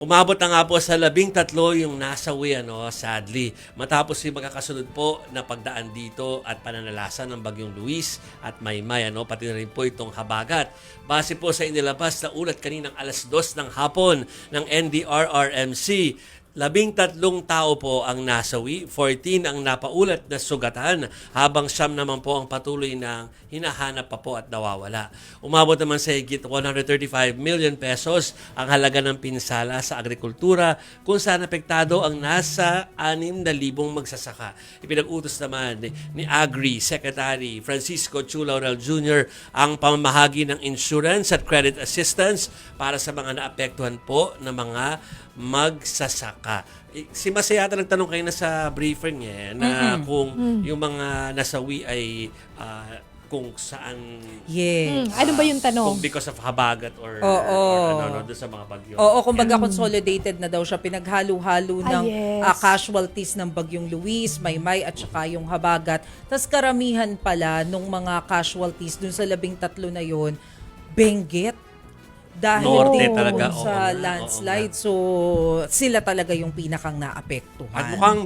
Umabot na nga po sa 13 yung nasawi, sadly. Matapos yung magkakasunod po na pagdaan dito at pananalasan ng Bagyong Luis at Maymay, pati na rin po itong habagat. Base po sa inilabas na ulat kaninang 2:00 ng hapon ng NDRRMC, 13 tao po ang nasawi, 14 ang napaulat na sugatan, habang 9 naman po ang patuloy na hinahanap pa po at nawawala. Umabot naman sa higit 135 million pesos ang halaga ng pinsala sa agrikultura, kung saan apektado ang nasa 6,000 magsasaka. Ipinag-utos naman ni Agri Secretary Francisco Chu Laurel Jr. ang pamamahagi ng insurance at credit assistance para sa mga naapektuhan po ng mga magsasaka. Si Masayata nagtanong kayo na sa briefing na kung yung mga nasawi ay kung saan Ano ba yung tanong? kung because of habagat or doon sa mga bagyo. Oo, kumbaga consolidated na daw siya. Pinaghalo-halo ng yes. casualties ng Bagyong Luis, Maymay at saka yung habagat. Tapos karamihan pala nung mga casualties dun sa 13 na yon, Benguet. Dahil Norte din talaga, sa oo nga, landslide. So, sila talaga yung pinakang naapektuhan. At mukhang